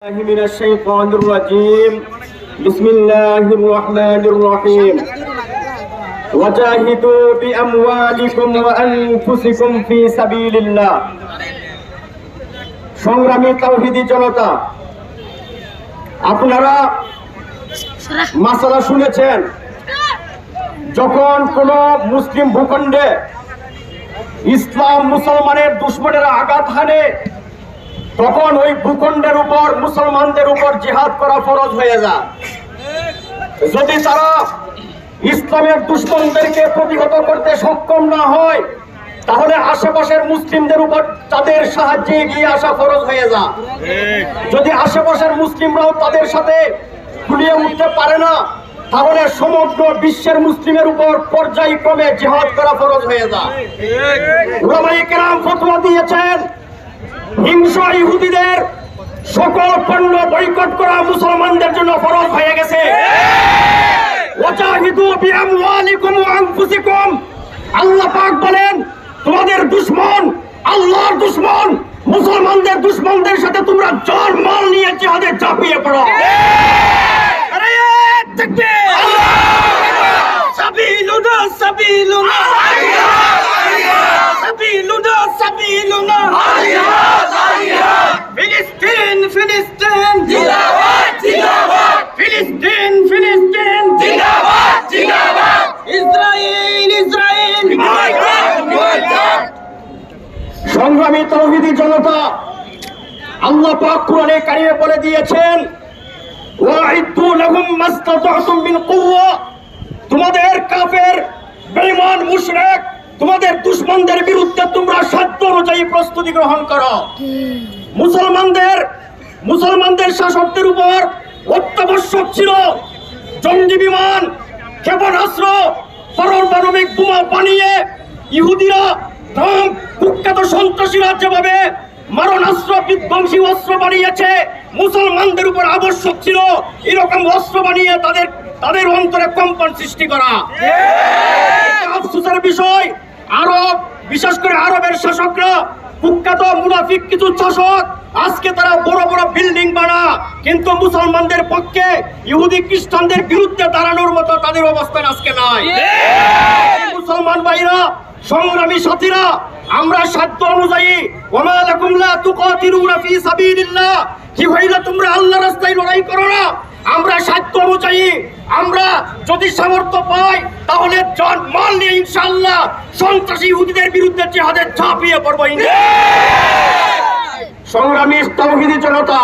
من الشيطان الرجيم بسم الله الرحمن الرحيم وجاهدوا بأموالكم وأنفسكم في سبيل الله সংগ্রামী তাওহীদি জনতা, আপনারা মাসালা শুনেছেন। যখন কোন মুসলিম ভূখণ্ডে ইসলাম মুসলমানের দুশমনেরা আঘাত হানে, তখন ওই ভূখণ্ডের উপর মুসলমানদের উপর জিহাদ করা ফরজ হয়ে যায়। যদি তারা ইসলামের দুশমনদেরকে প্রতিহত করতে সক্ষম না হয়, তাহলে আশেপাশের মুসলিমদের উপর তাদের সাহায্যে এগিয়ে আসা ফরজ হয়ে যায়। যদি আশেপাশের মুসলিমরাও তাদের সাথে গুলিয়ে উঠতে পারে না, তাহলে সমগ্র বিশ্বের মুসলিমের উপর পর্যায়ক্রমে জিহাদ করা ফরজ হয়ে যায়। উলামায়ে কেরাম ফতোয়া দিয়েছেন, হিংস্র ইহুদিদের সকল পণ্য বয়কট করা মুসলমানদের জন্য ফরজ হয়ে গেছে। ওয়াজাহিদু বিআমওয়ালিকুম ওয়া আনফুসিকুম, আল্লাহ পাক বলেন, তোমাদের দুশমন আল্লাহর দুশমন মুসলমানদের দুশমনদের সাথে তোমরা জান মাল নিয়ে জিহাদে ঝাঁপিয়ে পড়ো। আরে তাকবীর, সাবিলুনা সাবিলুনা সাবিলুনা সাবিলুনা ফিলিস্তিন ফিলিস্তিন জিন্দাবাদ জিন্দাবাদ ফিলিস্তিন ফিলিস্তিন জিন্দাবাদ জিন্দাবাদ ইসরাইল ইসরাইল জিন্দাবাদ জিন্দাবাদ। সংগ্রামী তাওহীদি জনতা, আল্লাহ পাক কোরআনে কারিমে বলে দিয়েছেন, ওয়াইদু লাহুম মাসতাতাতুম মিন কুওয়া, তোমাদের কাফের বেঈমান মুশরিক তোমাদের দুশমনদের বিরুদ্ধে তোমরা সাধ্য অনুযায়ী প্রস্তুতি গ্রহণ করো। মুসলমানদের শাসকদের উপর অত্যাবশ্যক ছিল জঙ্গি বিমান, ক্ষেপণাস্ত্র, পারমাণবিক বোমা বানিয়ে ইহুদিরা কুখ্যাত সন্ত্রাসীরা যেভাবে মারণাস্ত্র বিধ্বংসী অস্ত্র বানিয়েছে, মুসলমানদের উপর আবশ্যক ছিল এরকম অস্ত্র বানিয়ে তাদের অন্তরে কম্পন সৃষ্টি করা। আফসোসের বিষয়, আরব, বিশেষ করে আরবের শাসকরা, কুখ্যাত মুনাফিক কিছু শাসক, আজকে তারা বড় বড় বিল্ডিং বানা, কিন্তু মুসলমানদের পক্ষে ইহুদি খ্রিস্টানদের বিরুদ্ধে দাঁড়ানোর মতো তাদের অবস্থান আজকে নাই। মুসলমান ভাইরা, সংগ্রামী সাথীরা, আমরা সাধ্য অনুযায়ী ওয়া লাকুম লা তুকাতিলুনা ফি সাবিলিল্লাহ, কি হইলো তোমরা আল্লাহর রাস্তায় লড়াই করো না? আমরা সাধ্য অনুযায়ী আমরা যদি সামর্থ্য পাই, তাহলে জান মাল নিয়ে ইনশাআল্লাহ সন্ত্রাসী ইহুদিদের বিরুদ্ধে জিহাদে ঝাঁপিয়ে পড়ব। সংগ্রামী তাওহীদি জনতা,